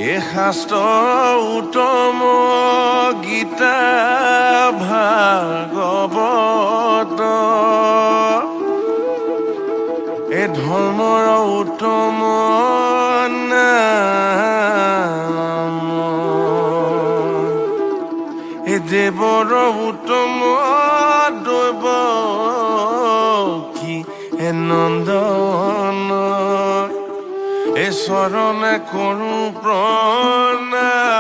এ শাস্ত্ৰ উত্তম গীতা ভাগৱত এ ধৰ্মৰ উত্তম নাম এ দেৱৰ উত্তম দৈৱ কি এ নন্দন এ চৰণে কৰো প্ৰণাম।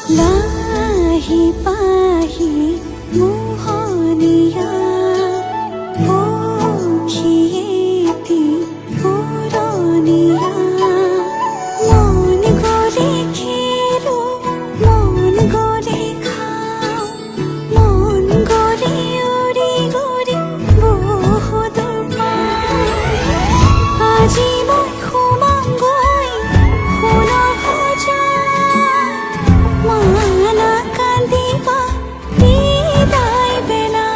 लाही पाही मोहनिया ओखिएती पुरनिया मन गरे खेलो मन गरे खाओ मन गरे उड़ी गरे बहुत আজি মই সোমাংগৈ শুনা মানা কান্দিবা বিদায় বেলা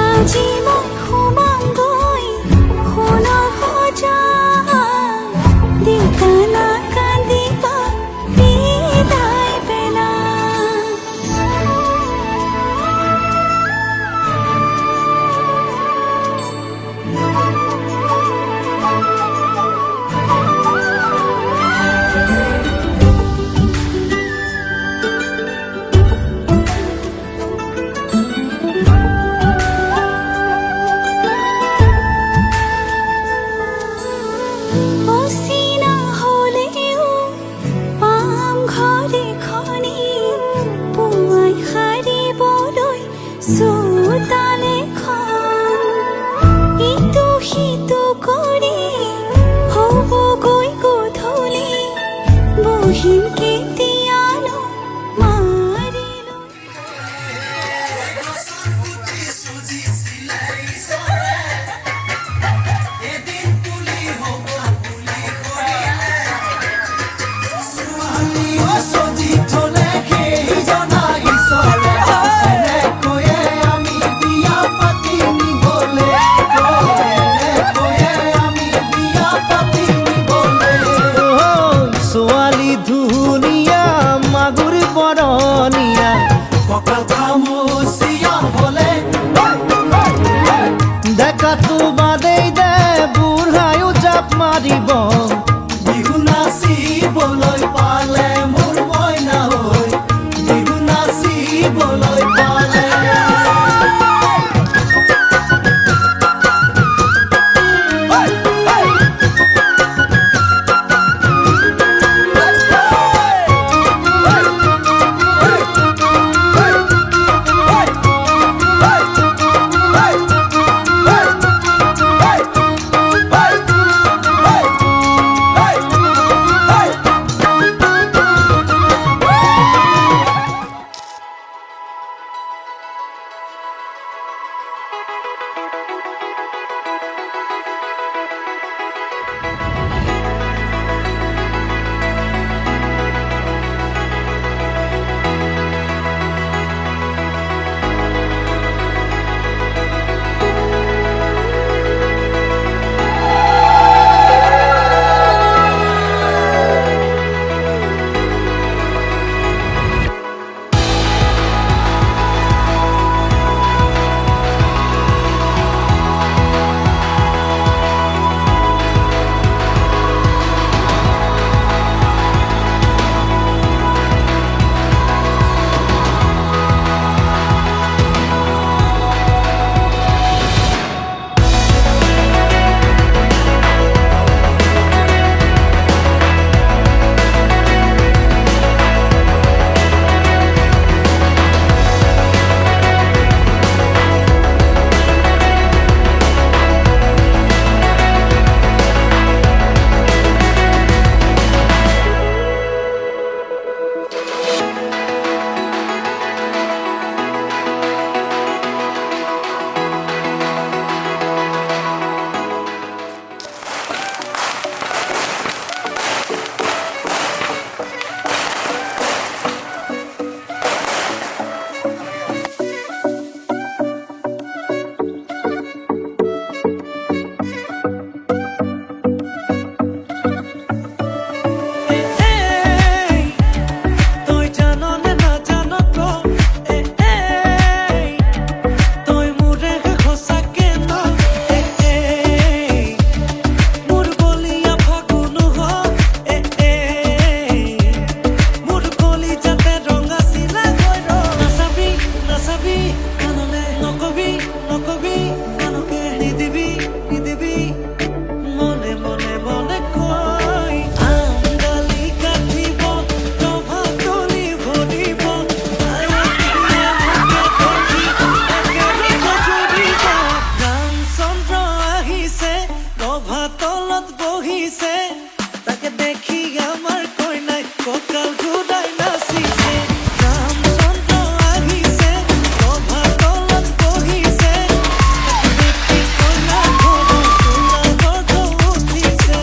আজি মই সোমাংগৈ শুনা দেউতা না কান্দিবা বিদায় বেলা চোতালে খন ইটো সিটো কৰি হ'বগৈ গধূলি বহিম কেতিয়ানো মাৰিলো দেখাতো বাদেই দে বুঢ়ায়ো জাপ মাৰিব বিহু নাচিবলৈ পালে মোৰ মইনা হৈ বিহু নাচিবলৈ পালে বহিছে তাকে দেখি আমার কই নাই ককাল ঘুরাই নাচিছে রামচন্দ্র আহিছে সভা তলত বহিছে তাকে দেখি কইনা ঘৰ উঠিছে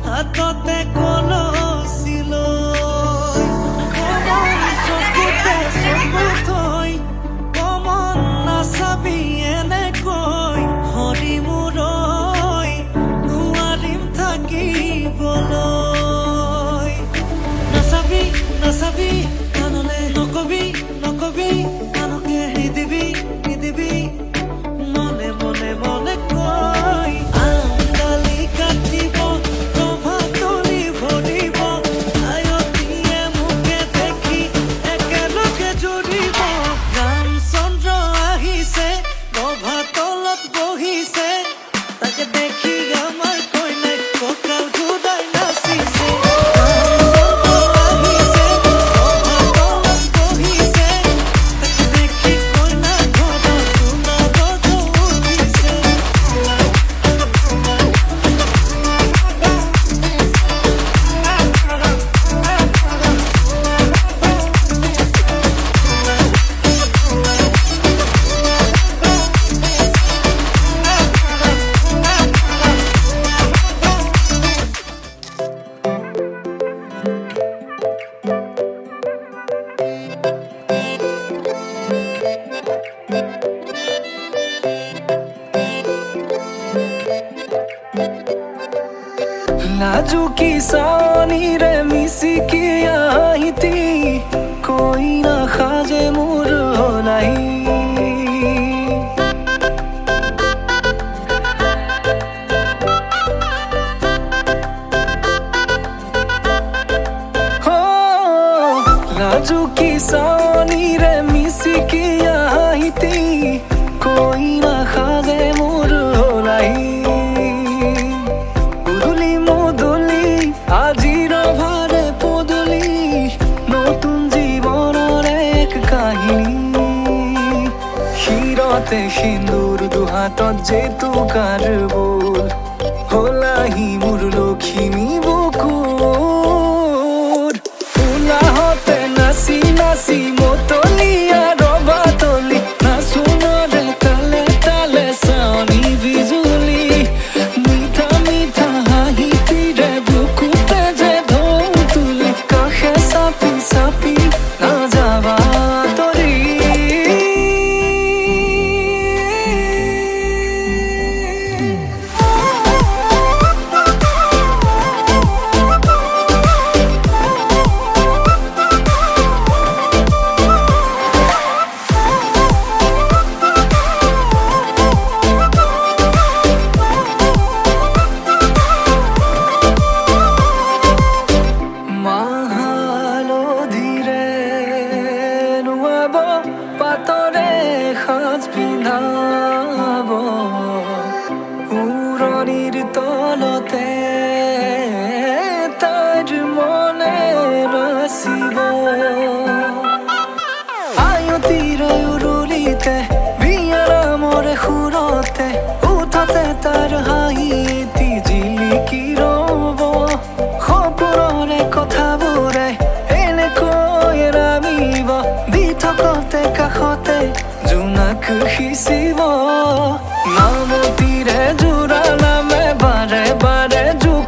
হাততে কলছিল চকুতে চকু থৈ কমন নাচাবি এনেকৈ হৰি মূৰৈ নোৱাৰিম থাকিবলৈ নাচাবি নাচাবি কাণলে নকবি নকবি কাণকে নিদিবি নিদিবি মনে মনে মনে কৈ আঙালি কাটিব লাজুকি চাৱনিৰে মিচিকি আহিতি কৈ নাখাজে মোৰ নাই লাজুকি চাৱনিৰে মিচিকি আহিতি কৈ নাখাজে মোৰ নাই আজিৰ ভাৰে পদূলি নতুন জীৱনৰ এক কাহিনী শিৰতে সিন্দুৰ দুহাতত জেতুকাৰ বোল হলাহি মোৰ লখিমী বুকুৰ উলাহতে নাচি নাচি মতলীয়া ৰবা তলি নাচোনৰে তালে তালে চাৱনি বিজুলি মিঠা মিঠা হাঁহিতিৰে চাপি নাযাবা তৰি পাতৰে সাজ পিন্ধাব উৰণিৰ তলতে তাইৰ মনে নাচিব আয়তিৰে উৰুলিতে বিয়াৰামৰে সুৰতে উঠতে তাৰ হাঁহি এটি জিলিকি ৰব সপোনৰে কথাবোৰে এনেকৈ নামিব দি থকতে কাষতে জোনাক সিঁচিব নামতিৰে জোৰা নামে বাৰে বাৰে জোক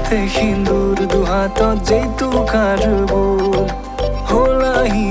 সিন্দুৰ দুহাতত জেতুকাৰ বোল হলাহি